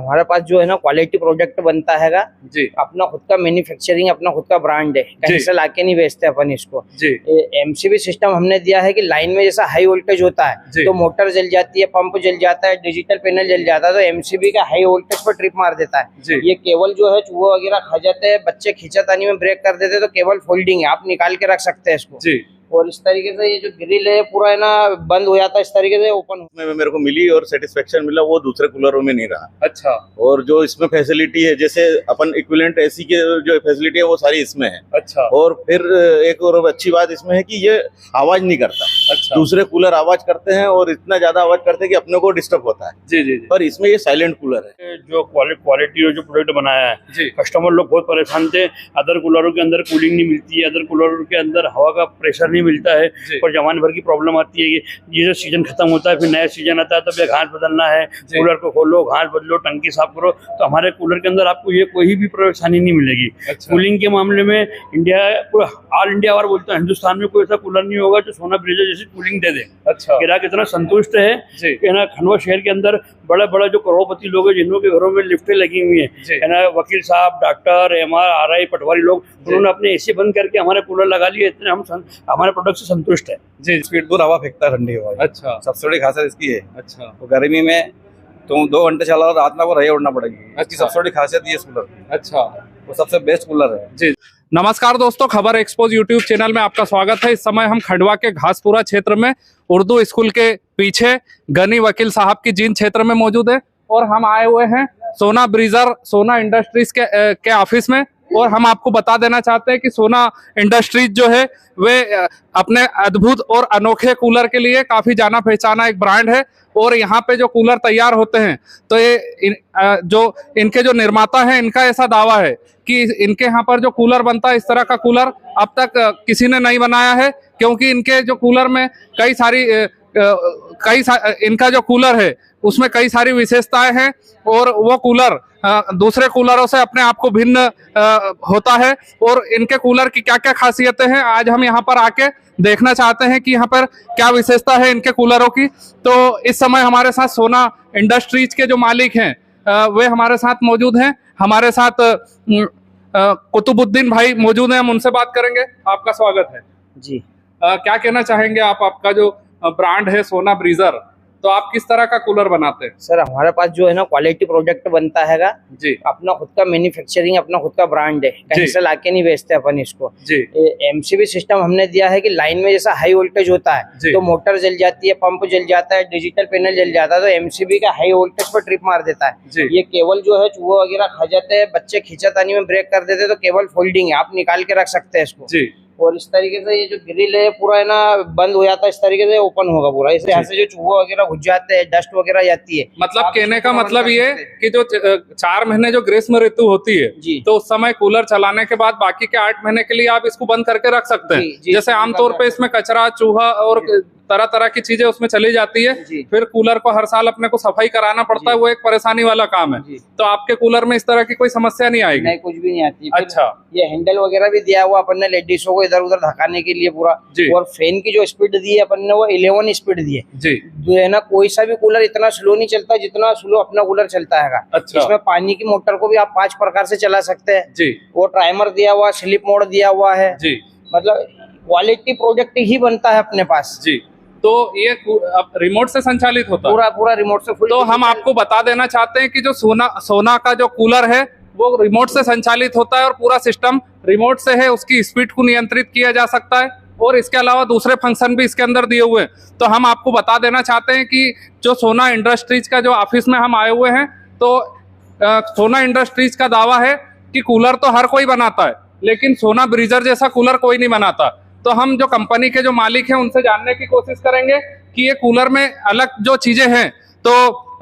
हमारे पास जो है ना क्वालिटी प्रोडक्ट बनता हैगा जी। अपना खुद का मैन्युफैक्चरिंग, अपना खुद का ब्रांड है, कहीं से लाके नहीं बेचते अपन इसको जी। एमसीबी सिस्टम हमने दिया है कि लाइन में जैसा हाई वोल्टेज होता है तो मोटर जल जाती है, पंप जल जाता है, डिजिटल पैनल जल जाता है, तो एमसीबी का हाई वोल्टेज पर ट्रिप मार देता है। ये केबल जो है चूहा वगैरह खा जाते हैं, बच्चे खींचातानी में ब्रेक कर देते हैं, तो केबल फोल्डिंग है, आप निकाल के रख सकते हैं इसको जी। और इस तरीके से ये जो ग्रिल है पूरा है ना बंद हो जाता है, इस तरीके से ओपन में मेरे को मिली और सेटिस्फेक्शन मिला, वो दूसरे कूलरों में नहीं रहा। अच्छा। और जो इसमें फैसिलिटी है, जैसे अपन इक्विवेलेंट एसी के जो फैसिलिटी है वो सारी इसमें है। अच्छा। और फिर एक और अच्छी बात इसमें है कि ये आवाज नहीं करता। अच्छा। दूसरे कूलर आवाज करते हैं और इतना ज्यादा आवाज करते हैं कि अपने को डिस्टर्ब होता है। जी जी जी। पर इसमें ये साइलेंट कूलर है। जो क्वालिटी और जो प्रोडक्ट बनाया है जी। कस्टमर लोग बहुत परेशान थे, अदर कूलरों के अंदर कूलिंग नहीं मिलती है, अदर कूलरों के अंदर हवा का प्रेशर नहीं मिलता है और जमाने भर की प्रॉब्लम आती है कि ये सीजन खत्म होता है फिर नया सीजन आता है, तब ये घास बदलना है, कूलर को खोलो, घास बदलो, टंकी साफ करो, तो हमारे कूलर के अंदर आपको ये कोई भी परेशानी नहीं मिलेगी। अच्छा। कूलिंग के मामले में इंडिया पूरा ऑल इंडिया और बोलते हैं हिंदुस्तान में कोई ऐसा कूलर नहीं होगा जो सोना ब्रीजर जैसी कूलिंग दे दे। अच्छा। ग्राहक इतना संतुष्ट है कि ना खंडवा शहर के अंदर बड़ा बड़ा जो करोड़पति लोग हैं जिन्हों के घरों में लिफ्टें लगी हुई है ना, वकील साहब, डॉक्टर, एमआर, आरआई, पटवारी लोग, उन्होंने अपने एसी बंद करके हमारे कूलर लगा लिए, इतने हम हमारे प्रोडक्ट से संतुष्ट है। जी। स्पीड दूर हवा फेंकता है, ठंडी हवा। अच्छा। सबसे बड़ी खासियत इसकी है। अच्छा। तो गर्मी में तुम 2 घंटे चलाओ, रात में वो रही उड़ना पड़ेगी। अच्छा। इसकी सबसे बड़ी खासियत ये कूलर की। अच्छा। वो सबसे बेस्ट कूलर है। जी। नमस्कार दोस्तों, खबर एक्सपोज यूट्यूब चैनल में आपका स्वागत है। इस समय हम खंडवा के घासपुरा क्षेत्र में उर्दू स्कूल के पीछे गनी वकील साहब की जींद क्षेत्र में मौजूद है और हम आए हुए हैं सोना ब्रीजर, सोना इंडस्ट्रीज के ऑफिस में। और हम आपको बता देना चाहते हैं कि सोना इंडस्ट्रीज जो है वे अपने अद्भुत और अनोखे कूलर के लिए काफी जाना पहचाना एक ब्रांड है। और यहाँ पे जो कूलर तैयार होते हैं तो ये जो इनके जो निर्माता हैं इनका ऐसा दावा है कि इनके यहाँ पर जो कूलर बनता है, इस तरह का कूलर अब तक किसी ने नहीं बनाया है, क्योंकि इनके जो कूलर में इनका जो कूलर है उसमें कई सारी विशेषताएं हैं और वो कूलर दूसरे कूलरों से अपने आप को भिन्न होता है। और इनके कूलर की क्या क्या खासियतें हैं आज हम यहाँ पर आके देखना चाहते हैं कि यहाँ पर क्या विशेषता है इनके कूलरों की। तो इस समय हमारे साथ सोना इंडस्ट्रीज के जो मालिक हैं वे हमारे साथ मौजूद हैं। हमारे साथ कुतुबुद्दीन भाई मौजूद हैं, हम उनसे बात करेंगे। आपका स्वागत है जी। क्या कहना चाहेंगे आप? आपका जो ब्रांड है सोना ब्रीजर, तो आप किस तरह का कूलर बनाते हैं? सर हमारे पास जो है ना क्वालिटी प्रोडक्ट बनता हैगा जी। अपना खुद का मैन्युफैक्चरिंग, अपना खुद का ब्रांड है, कहीं से लाके नहीं बेचते अपन इसको जी। एमसीबी सिस्टम हमने दिया है कि लाइन में जैसा हाई वोल्टेज होता है तो मोटर जल जाती है, पंप जल जाता है, डिजिटल पैनल जल जाता है, तो एमसीबी का हाई वोल्टेज पर ट्रिप मार देता है। ये केबल जो है चूहा वगैरह खा जाते हैं, बच्चे खींचातानी में ब्रेक कर देते हैं, तो केबल फोल्डिंग है, आप निकाल के रख सकते हैं इसको जी। और इस तरीके से ये जो ग्रिल है पूरा है ना बंद हो जाता है, इस तरीके से ओपन होगा पूरा। इस यहाँ से जो चूहा वगैरह घुस जाते हैं, डस्ट वगैरह जाती है। मतलब कहने का मतलब ये कि जो 4 महीने जो ग्रीष्म ऋतु होती है तो उस समय कूलर चलाने के बाद बाकी के 8 महीने के लिए आप इसको बंद करके रख सकते हैं। जैसे आमतौर पे इसमें कचरा, चूहा और तरह तरह की चीजें उसमें चली जाती है, फिर कूलर को हर साल अपने को सफाई कराना पड़ता है, वो एक परेशानी वाला काम है। तो आपके कूलर में इस तरह की कोई समस्या नहीं आएगी? नहीं, कुछ भी नहीं आती। अच्छा। ये हैंडल वगैरह भी दिया हुआ अपन ने लेडीजों को इधर उधर धकाने के लिए पूरा। और फैन की जो स्पीड दी है अपन ने वो 11 स्पीड दी है जी। जो है ना कोई सा भी कूलर इतना स्लो नहीं चलता जितना स्लो अपना कूलर चलता है। अच्छा। इसमें पानी की मोटर को भी आप 5 प्रकार से चला सकते हैं जी। वो टाइमर दिया हुआ, स्लिप मोड दिया हुआ है जी। मतलब क्वालिटी प्रोडक्ट ही बनता है अपने पास जी। तो ये रिमोट से संचालित होता है? पूरा रिमोट से फुल। तो हम आपको बता देना चाहते हैं कि जो सोना का जो कूलर है वो रिमोट से संचालित होता है और पूरा सिस्टम रिमोट से है, उसकी स्पीड को नियंत्रित किया जा सकता है और इसके अलावा दूसरे फंक्शन भी इसके अंदर दिए हुए हैं। तो हम आपको बता देना चाहते हैं कि जो सोना इंडस्ट्रीज का जो ऑफिस में हम आए हुए हैं, तो सोना इंडस्ट्रीज का दावा है कि कूलर तो हर कोई बनाता है लेकिन सोना ब्रीजर जैसा कूलर कोई नहीं बनाता। तो हम जो कंपनी के जो मालिक हैं उनसे जानने की कोशिश करेंगे कि ये कूलर में अलग जो चीजें हैं। तो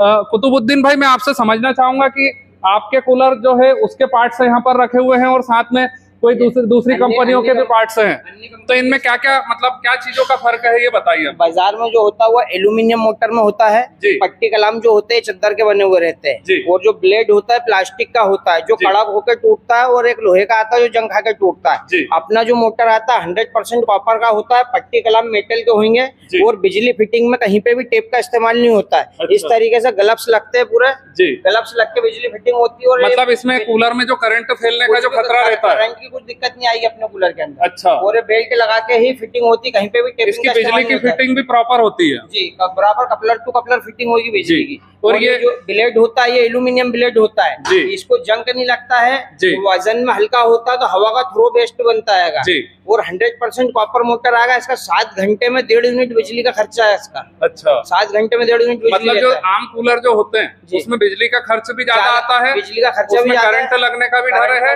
कुतुबुद्दीन भाई, मैं आपसे समझना चाहूंगा कि आपके कूलर जो है उसके पार्ट्स यहाँ पर रखे हुए हैं और साथ में कोई दूसरी कंपनियों के भी पार्ट्स हैं, तो इनमें क्या क्या मतलब क्या चीजों का फर्क है ये बताइए। बाजार में जो होता है वो एल्यूमिनियम मोटर में होता है, पट्टी कलाम जो होते हैं चद्दर के बने हुए रहते हैं, और जो ब्लेड होता है प्लास्टिक का होता है जो कड़क होकर टूटता है, और एक लोहे का आता है जो जंग खा के टूटता है। अपना जो मोटर आता है 100% कॉपर का होता है, पट्टी कलाम मेटल के होंगे, और बिजली फिटिंग में कहीं पे भी टेप का इस्तेमाल नहीं होता है। इस तरीके से ग्लव्स लगते हैं, पूरे ग्लव्स लग के बिजली फिटिंग होती है। और मतलब इसमें कूलर में जो करंट फैलने का जो खतरा रहता है, करंट की कुछ दिक्कत नहीं आएगी अपने कूलर के अंदर। अच्छा, और बेल्ट लगा के ही फिटिंग होती, कहीं पे भी टेपिंग इसकी बिजली की फिटिंग भी प्रॉपर होती है जी, बराबर कपलर टू कपलर फिटिंग होगी बिजली की। और ये जो ब्लेड होता है ये एल्यूमिनियम ब्लेड होता है, इसको जंग नहीं लगता है, वजन में हल्का होता है, तो हवा का थ्रो बेस्ट बनता है। और 100% कॉपर मोटर आएगा, इसका 7 घंटे में 1.5 यूनिट बिजली का खर्चा है इसका। अच्छा, 7 घंटे में 1.5 यूनिट बिजली। मतलब जो आम कूलर जो होते हैं उसमें बिजली का खर्च भी ज्यादा आता है, बिजली का खर्चा भी, करंट लगने का भी डर है,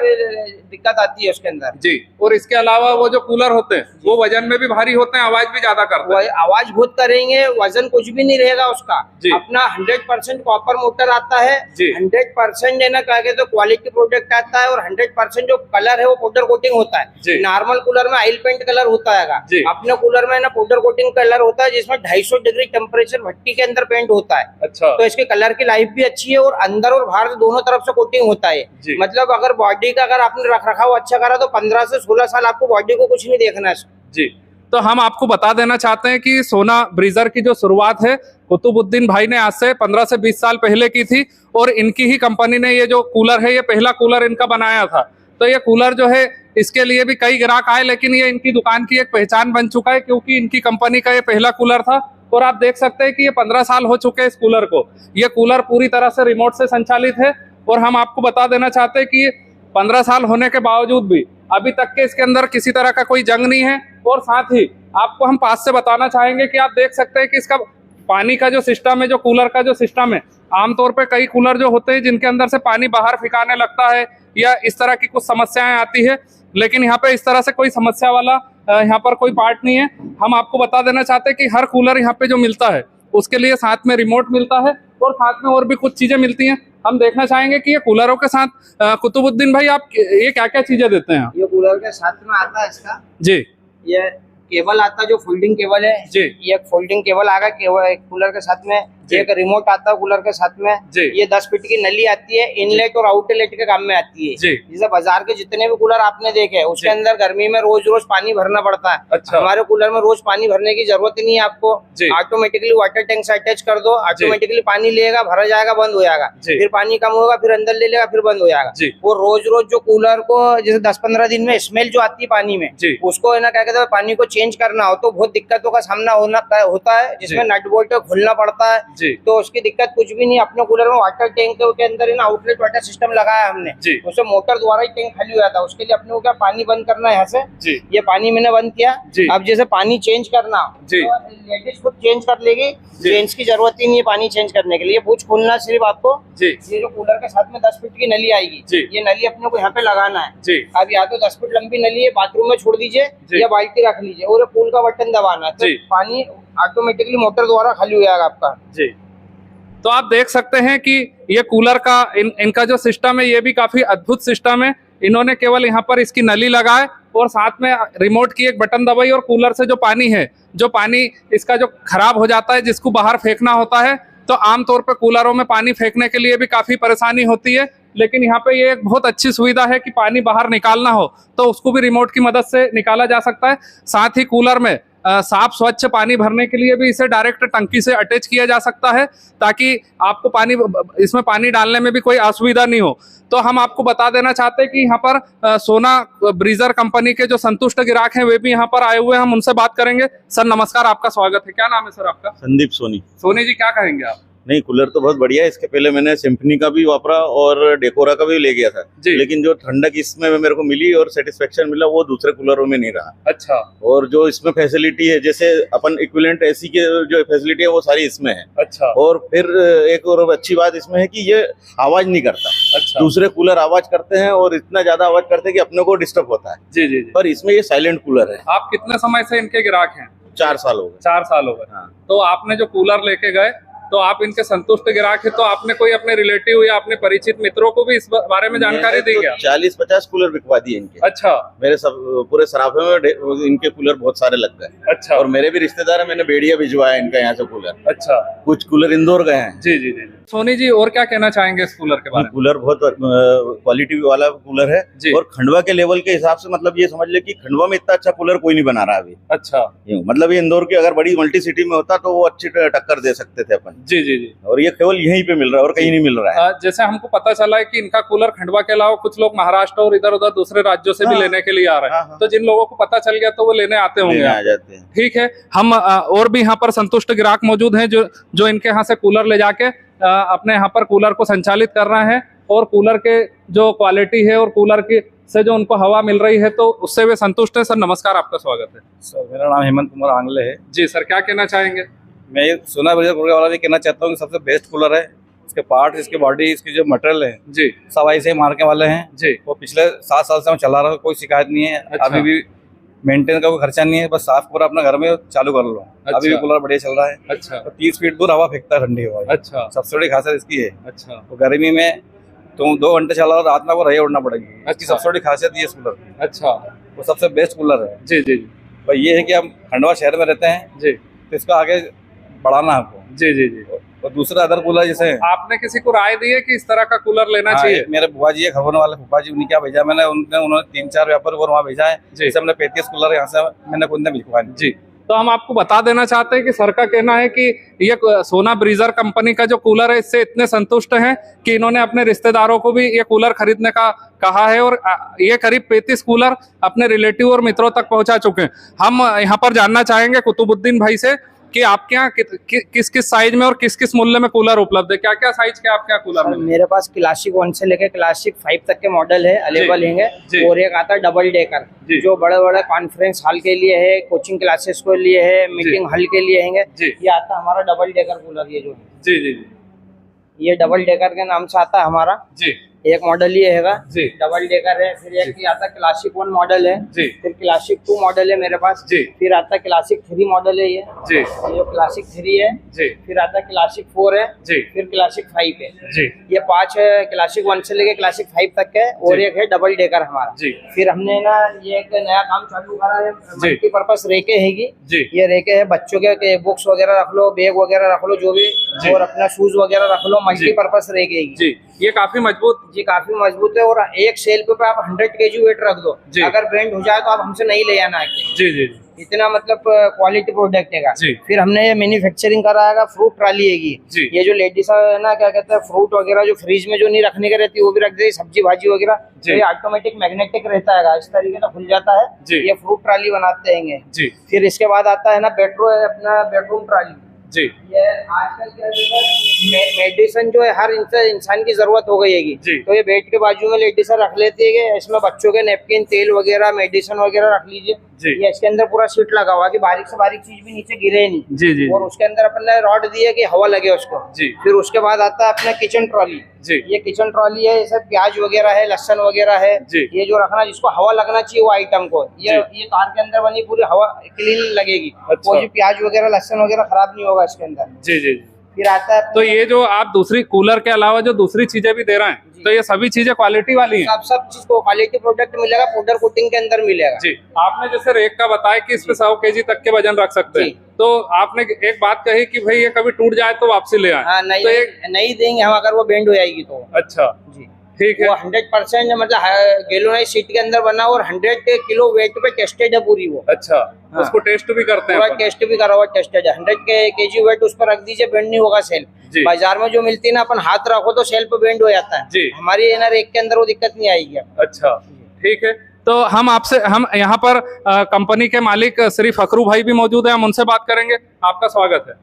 दिक्कत आती है उसके अंदर जी। और इसके अलावा वो जो कूलर होते हैं वो वजन में भी भारी होते हैं, आवाज भी ज्यादा करते हैं। आवाज बहुत करेंगे, वजन कुछ भी नहीं रहेगा उसका। अपना 100% कॉपर मोटर आता है, 100% है ना कहे तो क्वालिटी प्रोडक्ट आता है, और 100% जो कलर है वो पाउडर कोटिंग होता है। नॉर्मल कूलर में ऑयल पेंट कलर होता है, अपने कूलर में ना पाउडर कोटिंग कलर होता है, जिसमें 250 डिग्री टेम्परेचर भट्टी के अंदर पेंट होता है। अच्छा, तो इसके कलर की लाइफ भी अच्छी है, और अंदर और बाहर दोनों तरफ से कोटिंग होता है। मतलब अगर बॉडी का अगर आपने रख रखाव अच्छा करा तो 15 से 16 साल आपको बॉडी को कुछ नहीं देखना है जी। तो हम आपको बता देना चाहते हैं कि सोना ब्रीजर की जो शुरुआत है कुतुबुद्दीन भाई ने आज से 15 से 20 साल पहले की थी, और इनकी ही कंपनी ने ये जो कूलर है ये पहला कूलर इनका बनाया था। तो ये कूलर जो है इसके लिए भी कई ग्राहक आए, लेकिन ये इनकी दुकान की एक पहचान बन चुका है, क्योंकि इनकी कंपनी का ये पहला कूलर था। और आप देख सकते हैं कि ये 15 साल हो चुके हैं इस कूलर को। ये कूलर पूरी तरह से रिमोट से संचालित है, और हम आपको बता देना चाहते हैं कि 15 साल होने के बावजूद भी अभी तक के इसके अंदर किसी तरह का कोई जंग नहीं है। और साथ ही आपको हम पास से बताना चाहेंगे कि आप देख सकते हैं कि इसका पानी का जो सिस्टम है, जो कूलर का जो सिस्टम है, आमतौर पे कई कूलर जो होते हैं जिनके अंदर से पानी बाहर फेंकाने लगता है या इस तरह की कुछ समस्याएं आती है, लेकिन यहाँ पे इस तरह से कोई समस्या वाला यहाँ पर कोई पार्ट नहीं है। हम आपको बता देना चाहते हैं कि हर कूलर यहाँ पे जो मिलता है उसके लिए साथ में रिमोट मिलता है, और साथ में और भी कुछ चीजें मिलती हैं। हम देखना चाहेंगे कि ये कूलरों के साथ कुतुबुद्दीन भाई आप ये क्या क्या चीजें देते हैं। ये कूलर के साथ में आता है इसका जी, ये केबल आता है जो फोल्डिंग केबल है जी, ये फोल्डिंग केबल आएगा कूलर के साथ में। एक रिमोट आता है कूलर के साथ में। ये 10 फीट की नली आती है, इनलेट और आउटलेट के काम में आती है। जैसे बाजार के जितने भी कूलर आपने देखे उसके अंदर गर्मी में रोज रोज पानी भरना पड़ता है। अच्छा। हमारे कूलर में रोज पानी भरने की जरूरत ही नहीं है आपको, ऑटोमेटिकली वाटर टैंक से अटैच कर दो, ऑटोमेटिकली पानी लेगा, भरा जाएगा, बंद हो जाएगा, फिर पानी कम होगा, फिर अंदर ले लेगा, फिर बंद हो जाएगा। वो रोज रोज जो कूलर को जैसे 10-15 दिन में स्मेल जो आती है पानी में, उसको है ना क्या कहते हैं पानी को चेंज करना हो तो बहुत दिक्कतों का सामना होता है, जिसमें नट बोल्ट खोलना पड़ता है। तो उसकी दिक्कत कुछ भी नहीं। अपने कूलर में वाटर टैंक के अंदर है ना आउटलेट वाटर सिस्टम लगाया हमने, उससे मोटर द्वारा ही टैंक खाली हो जाता है। उसके लिए अपने को क्या पानी बंद करना है यहाँ से, ये पानी मैंने बंद किया। अब जैसे पानी चेंज करना तो लेडीज खुद चेंज कर लेगी, चेंज की जरूरत ही नहीं है पानी चेंज करने के लिए। पूछ खोलना सिर्फ आपको, ये जो कूलर के साथ में 10 फीट की नली आएगी, ये नली अपने को यहाँ पे लगाना है। अब या तो 10 फीट लंबी नली है, बाथरूम में छोड़ दीजिए या बाल्टी रख लीजिए, और पूल का बटन दबाना है तो पानी ऑटोमेटिकली मोटर द्वारा खाली हो जाएगा आपका जी। तो आप देख सकते हैं कि ये कूलर का इनका जो सिस्टम है ये भी काफी अद्भुत सिस्टम है। इन्होंने केवल यहाँ पर इसकी नली लगाए और साथ में रिमोट की एक बटन दबाई, और कूलर से जो पानी इसका जो खराब हो जाता है जिसको बाहर फेंकना होता है, तो आमतौर पर कूलरों में पानी फेंकने के लिए भी काफी परेशानी होती है, लेकिन यहाँ पे ये एक बहुत अच्छी सुविधा है कि पानी बाहर निकालना हो तो उसको भी रिमोट की मदद से निकाला जा सकता है। साथ ही कूलर में साफ स्वच्छ पानी भरने के लिए भी इसे डायरेक्ट टंकी से अटैच किया जा सकता है, ताकि आपको इसमें पानी डालने में भी कोई असुविधा नहीं हो। तो हम आपको बता देना चाहते हैं कि यहाँ पर सोना ब्रीजर कंपनी के जो संतुष्ट ग्राहक हैं वे भी यहाँ पर आए हुए हैं, हम उनसे बात करेंगे। सर नमस्कार, आपका स्वागत है। क्या नाम है सर आपका? संदीप सोनी। सोनी जी, क्या कहेंगे आप? नहीं, कूलर तो बहुत बढ़िया है। इसके पहले मैंने सिम्फनी का भी वापरा और डेकोरा का भी ले गया था, लेकिन जो ठंडक इसमें मेरे को मिली और सेटिस्फेक्शन मिला वो दूसरे कूलरों में नहीं रहा। अच्छा। और जो इसमें फैसिलिटी है, जैसे अपन इक्विवेलेंट एसी के जो फैसिलिटी है वो सारी इसमें है। अच्छा। और फिर एक और अच्छी बात इसमें है कि ये आवाज नहीं करता। अच्छा। दूसरे कूलर आवाज करते हैं और इतना ज्यादा आवाज करते हैं कि अपने को डिस्टर्ब होता है। जी जी। पर इसमें ये साइलेंट कूलर है। आप कितने समय से इनके ग्राहक हैं? 4 साल हो गए। 4 साल हो गए। हाँ। तो आपने जो कूलर लेके गए तो आप इनके संतुष्ट ग्राहक है, तो आपने कोई अपने रिलेटिव या अपने परिचित मित्रों को भी इस बारे में जानकारी दी क्या? 40-50 कूलर बिकवा दिए इनके। अच्छा। मेरे सब पूरे सराफे में इनके कूलर बहुत सारे लग गए। अच्छा। और मेरे भी रिश्तेदार है, मैंने बेड़िया भिजवाया इनका यहाँ से कूलर। अच्छा। कुछ कूलर इंदौर गए हैं। जी जी जी। सोनी जी और क्या कहना चाहेंगे इस कूलर के बारे में? कूलर बहुत क्वालिटी वाला कूलर है जी। और खंडवा के लेवल के हिसाब से मतलब ये समझ ले कि खंडवा में इतना अच्छा कूलर कोई नहीं बना रहा अभी। अच्छा। मतलब ये इंदौर की अगर बड़ी मल्टी सिटी में होता तो वो अच्छी टक्कर दे सकते थे अपन। जी जी जी। और ये केवल यहीं पे मिल रहा है और कहीं नहीं मिल रहा है। जैसे हमको पता चला है कि इनका कूलर खंडवा के अलावा कुछ लोग महाराष्ट्र और इधर उधर दूसरे राज्यों से भी लेने के लिए आ रहे हैं। तो जिन लोगों को पता चल गया तो वो लेने आते होंगे, आ जाते हैं। ठीक है। हम और भी यहाँ पर संतुष्ट ग्राहक मौजूद हैं जो इनके यहाँ से कूलर ले जाके अपने यहाँ पर कूलर को संचालित कर रहे हैं और कूलर के जो क्वालिटी है और कूलर की से जो उनको हवा मिल रही है तो उससे वे संतुष्ट है। सर नमस्कार, आपका स्वागत है। सर मेरा नाम हेमंत कुमार आंगले है। जी सर, क्या कहना चाहेंगे? मैं सोना ब्रिजर कूलर वाला भी कहना चाहता हूँ कि सबसे बेस्ट कूलर है। इसके पार्ट, इसकी बॉडी, इसकी जो मटेरियल है जी सब ऐसे ही मार्के वाले हैं जी। वो पिछले 7 साल से मैं चला रहा हूँ, कोई शिकायत नहीं है। अच्छा। अभी भी मेंटेन का कोई खर्चा नहीं है, बस साफ पूरा अपना घर में चालू कर लो। अच्छा। अभी भी कूलर बढ़िया चल रहा है। अच्छा। तो 30 फीट दूर हवा फेंकता है, ठंडी हवा। अच्छा। सबसे बड़ी खासियत इसकी है। अच्छा। तो गर्मी में तुम 2 घंटे चलाओ, रात में को रही उड़ना पड़ेगी। इसकी अच्छा। सबसे बड़ी खासियत ये कूलर की। अच्छा। वो सबसे बेस्ट कूलर है। जी जी जी। पर ये है कि हम खंडवा शहर में रहते हैं जी तो इसको आगे बढ़ाना है हमको। जी जी जी। और दूसरा अदर कूलर जैसे आपने किसी को राय दी है कि इस तरह का कूलर लेना चाहिए? मेरे बुआ जी है, खबरने वाले फूफा जी, उन्हीं क्या भेजा मैंने। उन्होंने 3-4 व्यापार और वहाँ भेजा है। जैसे हमने 35 कूलर यहाँ से मैंने खुद ने भिजवाए। जी। तो हम आपको बता देना चाहते हैं कि सर का कहना है कि ये सोना ब्रीजर कंपनी का जो कूलर है इससे इतने संतुष्ट हैं कि इन्होंने अपने रिश्तेदारों को भी ये कूलर खरीदने का कहा है और ये करीब 35 कूलर अपने रिलेटिव और मित्रों तक पहुंचा चुके हैं। हम यहाँ पर जानना चाहेंगे कुतुबुद्दीन भाई से कि आपके यहाँ किस किस साइज में और किस किस मूल्य में कूलर उपलब्ध है? क्या क्या साइज के आपके यहाँ कूलर में? मेरे पास क्लासिक 1 से लेकर क्लासिक 5 तक के मॉडल है, अवेलेबल हैं। और एक आता है डबल डेकर जो बड़े बड़े कॉन्फ्रेंस हॉल के लिए है, कोचिंग क्लासेस के लिए है, मीटिंग हॉल के लिए है। ये आता है हमारा डबल डेकर कूलर। ये जो है जी जी जी, ये डबल डेकर के नाम से आता है हमारा। जी। एक मॉडल ये है जी। डबल डेकर है। फिर एक आता है क्लासिक 1 मॉडल है। जी। फिर क्लासिक 2 मॉडल है मेरे पास। जी। फिर आता है क्लासिक 3 मॉडल है। जी। ये क्लासिक 3 है। जी। फिर आता है क्लासिक 4 है। जी। फिर क्लासिक 5 है। जी। ये 5 है, क्लासिक 1 से लेके क्लासिक 5 तक है। और एक है डबल डेकर हमारा। जी। फिर हमने ना ये एक नया काम चालू करा है, मल्टीपर्पज रेके हैगी। ये रेके है, बच्चों के बुक्स वगैरह रख लो, बैग वगैरह रख लो, जो भी, और अपना शूज वगैरह रख लो। मल्टीपर्पज रेके हैगी जी। ये काफी मजबूत जी, काफी मजबूत है। और एक सेल्फ पे आप 100 kg वेट रख दो, अगर बेंड हो जाए तो आप हमसे नहीं ले आना आके। जी जी। इतना मतलब क्वालिटी प्रोडक्ट है। फिर हमने ये मैन्युफैक्चरिंग कराया फ्रूट ट्रॉली है। ये जो लेडीज है ना, क्या कहते हैं, फ्रूट वगैरह जो फ्रिज में जो नहीं रखने के रहती वो भी रख देती, सब्जी भाजी वगैरह। तो ये ऑटोमेटिक मैग्नेटिक रहता है, इस तरीके से खुल जाता है। ये फ्रूट ट्रॉली बनाते हैं जी। फिर इसके बाद आता है ना अपना बेडरूम ट्रॉली जी। ये आजकल क्या है, मेडिसिन जो है हर इंसान की जरूरत हो गई है। तो ये बेड के बाजू में लेडीज रख लेती है कि इसमें बच्चों के नेपकिन, तेल वगैरह, मेडिसिन वगैरह रख लीजिए। ये इसके अंदर पूरा सीट लगा हुआ कि बारीक से बारीक चीज भी नीचे गिरे नहीं। जी जी। और उसके अंदर अपन ने रॉड दी है कि हवा लगे उसको जी। फिर उसके बाद आता है अपना किचन ट्रॉली जी। ये किचन ट्रॉली है, जैसे प्याज वगैरह है, लहसुन वगैरह है, ये जो रखना जिसको हवा लगना चाहिए वो आइटम को, ये कार के अंदर बनी पूरी हवा क्लीन लगेगी। कोई प्याज वगैरह, लहसुन वगैरह खराब नहीं होगा इसके अंदर जी जी। फिर आता है तो ये जो आप दूसरी कूलर के अलावा जो दूसरी चीजें भी दे रहे हैं, तो ये सभी चीजें क्वालिटी वाली हैं? सब चीज को क्वालिटी प्रोडक्ट मिलेगा, पाउडर कोटिंग के अंदर मिलेगा जी। आपने जैसे रेक का बताया कि इसमें 100 kg तक के वजन रख सकते हैं, तो आपने एक बात कही कि भाई ये कभी टूट जाए तो वापसी ले आए। हाँ, नहीं देंगे हम अगर वो बेंड हो जाएगी तो। अच्छा जी, ठीक है। वो 100% मतलब गैल्वेनाइज्ड शीट के अंदर बना और 100 किलो वेट पे टेस्टेड है पूरी वो। अच्छा। हाँ। उसको टेस्ट भी करते हैं? पूरा टेस्ट भी करा हुआ, टेस्टेड है। 100 kg वेट उस पर रख दीजिए, बेंड नहीं होगा सेल्फ। बाजार में जो मिलती है ना, अपन हाथ रखो तो सेल्फ पे बेंड हो जाता है जी। हमारी ना रेक के अंदर वो दिक्कत नहीं आएगी। अच्छा, ठीक है। तो हम यहाँ पर कंपनी के मालिक श्री फकरू भाई भी मौजूद है, हम उनसे बात करेंगे। आपका स्वागत है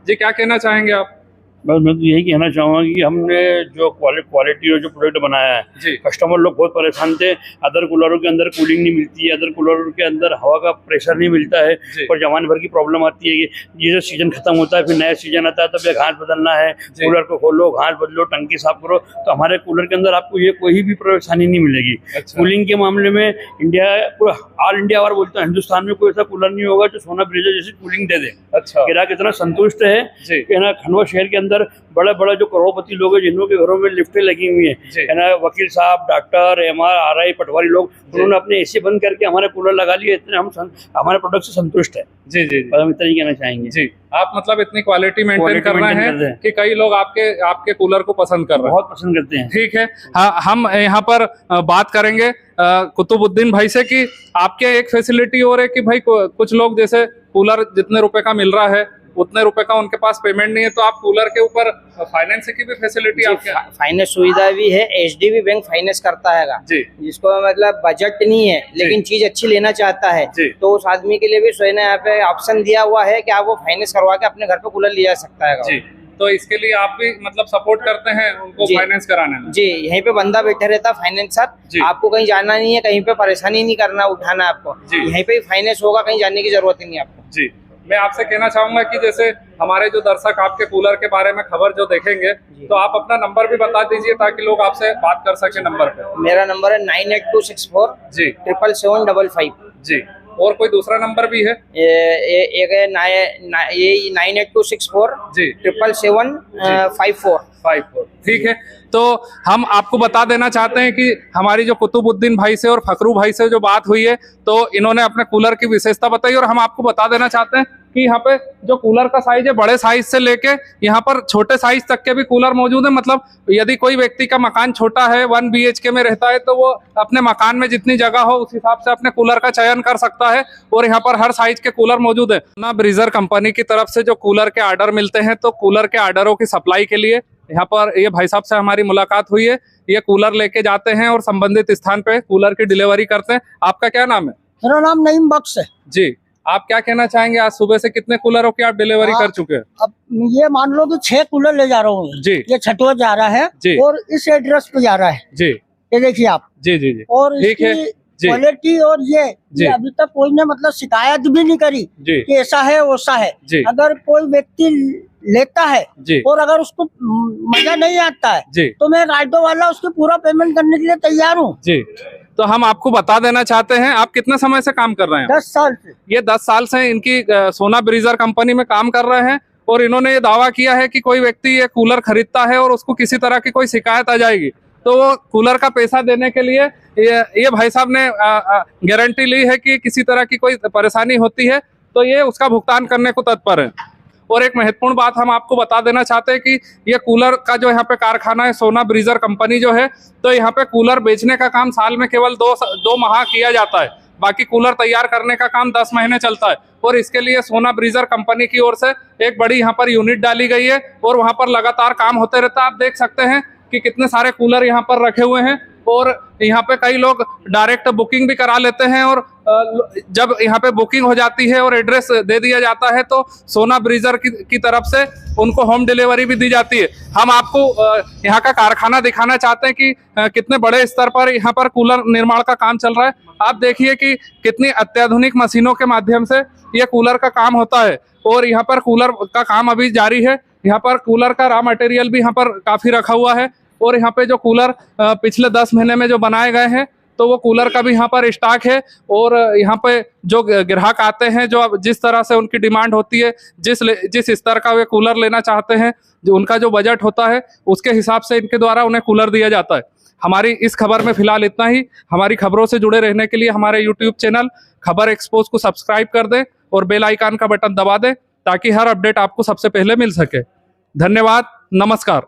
जी, क्या कहना चाहेंगे आप? बस मैं तो यही कहना चाहूँगा कि हमने जो क्वालिटी और जो प्रोडक्ट बनाया है, कस्टमर लोग बहुत परेशान थे। अदर कूलरों के अंदर कूलिंग नहीं मिलती है, अदर कूलरों के अंदर हवा का प्रेशर नहीं मिलता है और जमान भर की प्रॉब्लम आती है कि जैसे सीजन खत्म होता है फिर नया सीजन आता है तब ये घास बदलना है, कूलर को खोलो, घास बदलो, टंकी साफ करो। तो हमारे कूलर के अंदर आपको ये कोई भी परेशानी नहीं मिलेगी। कूलिंग के मामले में इंडिया पूरा ऑल इंडिया और बोलता है हिंदुस्तान में कोई ऐसा कूलर नहीं होगा जो सोना ब्रीजर जैसी कूलिंग दे दे। ग्राहक इतना संतुष्ट है कि ना खंडवा शहर के अंदर बड़ा बड़ा जो करोड़पति लोग हैं जिनके घरों में लिफ्टें लगी हुई है ना, वकील साहब, डॉक्टर, एमआर, आरआई, पटवारी लोग, उन्होंने अपने एसी बंद करके हमारे कूलर लगा लिए। इतने हम हमारे प्रोडक्ट से संतुष्ट है। जी जी हम इतना ही कहना चाहेंगे। जी, आप मतलब इतनी क्वालिटी मेंटेन कर रहे हैं कि कई लोग आपके कूलर को पसंद कर रहे हैं, बहुत पसंद करते हैं। ठीक है, हाँ, हम यहाँ पर बात करेंगे कुतुबुद्दीन भाई से कि आपके एक फैसिलिटी और है कि भाई कुछ लोग जैसे कूलर जितने रुपए का मिल रहा है उतने रुपए का उनके पास पेमेंट नहीं है, तो आप कूलर के ऊपर फाइनेंस की भी फैसिलिटी आपके फाइनेंस सुविधा भी है। एचडीबी बैंक फाइनेंस करता है जिसको मतलब बजट नहीं है लेकिन चीज अच्छी लेना चाहता है तो उस आदमी के लिए भी सोए ने यहाँ पे ऑप्शन दिया हुआ है कि आप वो फाइनेंस करवा के अपने घर पे कूलर ले जा सकता है। तो इसके लिए आप भी मतलब सपोर्ट करते हैं उनको फाइनेंस कराने में? जी, यहीं पे बंदा बैठा रहता है फाइनेंसर, आपको कहीं जाना नहीं है, कहीं पे परेशानी नहीं करना उठाना आपको, यहीं पे फाइनेंस होगा, कहीं जाने की जरूरत ही नहीं आपको। जी, मैं आपसे कहना चाहूंगा कि जैसे हमारे जो दर्शक आपके कूलर के बारे में खबर जो देखेंगे तो आप अपना नंबर भी बता दीजिए ताकि लोग आपसे बात कर सके। नंबर पे मेरा नंबर है 98264775 जी, और कोई दूसरा नंबर भी है? एक है 98264775 54। ठीक है, तो हम आपको बता देना चाहते हैं कि हमारी जो कुतुबुद्दीन भाई से और फकरू भाई से जो बात हुई है तो इन्होंने अपने कूलर की विशेषता बताई और हम आपको बता देना चाहते हैं कि यहाँ पे जो कूलर का साइज है बड़े साइज से लेके यहाँ पर छोटे साइज तक के भी कूलर मौजूद है। मतलब यदि कोई व्यक्ति का मकान छोटा है 1 BHK में रहता है तो वो अपने मकान में जितनी जगह हो उस हिसाब से अपने कूलर का चयन कर सकता है और यहाँ पर हर साइज के कूलर मौजूद है। सोना ब्रीजर कंपनी की तरफ से जो कूलर के ऑर्डर मिलते हैं तो कूलर के ऑर्डरों की सप्लाई के लिए यहाँ पर ये भाई साहब से हमारी मुलाकात हुई है। ये कूलर लेके जाते हैं और संबंधित स्थान पे कूलर की डिलीवरी करते हैं। आपका क्या नाम है? मेरा नाम नईम बख्श है। जी, आप क्या कहना चाहेंगे? आज सुबह से कितने कूलरों की आप डिलीवरी कर चुके हैं? अब ये मान लो कि 6 कूलर ले जा रहा हूँ जी। ये छठवा जा रहा है और इस एड्रेस पे जा रहा है जी। ये देखिए आप। जी जी जी, और इसकी क्वालिटी और ये अभी तक कोई ने मतलब शिकायत भी नहीं करी कि ऐसा है वैसा है। अगर कोई व्यक्ति लेता है और अगर उसको मजा नहीं आता है तो मैं ऑटो वाला उसके पूरा पेमेंट करने के लिए तैयार हूँ जी। तो हम आपको बता देना चाहते हैं, आप कितने समय से काम कर रहे हैं? 10 साल से। ये 10 साल से इनकी सोना ब्रीजर कंपनी में काम कर रहे हैं और इन्होंने ये दावा किया है कि कोई व्यक्ति ये कूलर खरीदता है और उसको किसी तरह की कोई शिकायत आ जाएगी तो वो कूलर का पैसा देने के लिए ये भाई साहब ने गारंटी ली है कि किसी तरह की कोई परेशानी होती है तो ये उसका भुगतान करने को तत्पर है। और एक महत्वपूर्ण बात हम आपको बता देना चाहते हैं कि ये कूलर का जो यहाँ पे कारखाना है सोना ब्रीजर कंपनी जो है तो यहाँ पे कूलर बेचने का काम साल में केवल 2 माह किया जाता है, बाकी कूलर तैयार करने का काम 10 महीने चलता है। और इसके लिए सोना ब्रीजर कंपनी की ओर से एक बड़ी यहाँ पर यूनिट डाली गई है और वहाँ पर लगातार काम होते रहता है। आप देख सकते हैं कि कितने सारे कूलर यहाँ पर रखे हुए हैं और यहाँ पे कई लोग डायरेक्ट बुकिंग भी करा लेते हैं और जब यहाँ पे बुकिंग हो जाती है और एड्रेस दे दिया जाता है तो सोना ब्रीजर की तरफ से उनको होम डिलीवरी भी दी जाती है। हम आपको यहाँ का कारखाना दिखाना चाहते हैं कि कितने बड़े स्तर पर यहाँ पर कूलर निर्माण का काम चल रहा है। आप देखिए कि कितनी अत्याधुनिक मशीनों के माध्यम से ये कूलर का काम होता है और यहाँ पर कूलर का काम अभी जारी है। यहाँ पर कूलर का रॉ मटेरियल भी यहाँ पर काफी रखा हुआ है और यहाँ पे जो कूलर पिछले 10 महीने में जो बनाए गए हैं तो वो कूलर का भी यहाँ पर स्टॉक है और यहाँ पे जो ग्राहक आते हैं जो जिस तरह से उनकी डिमांड होती है जिस स्तर का वे कूलर लेना चाहते हैं जो उनका जो बजट होता है उसके हिसाब से इनके द्वारा उन्हें कूलर दिया जाता है। हमारी इस खबर में फिलहाल इतना ही। हमारी खबरों से जुड़े रहने के लिए हमारे YouTube चैनल खबर एक्सपोज को सब्सक्राइब कर दें और बेल आइकन का बटन दबा दें ताकि हर अपडेट आपको सबसे पहले मिल सके। धन्यवाद, नमस्कार।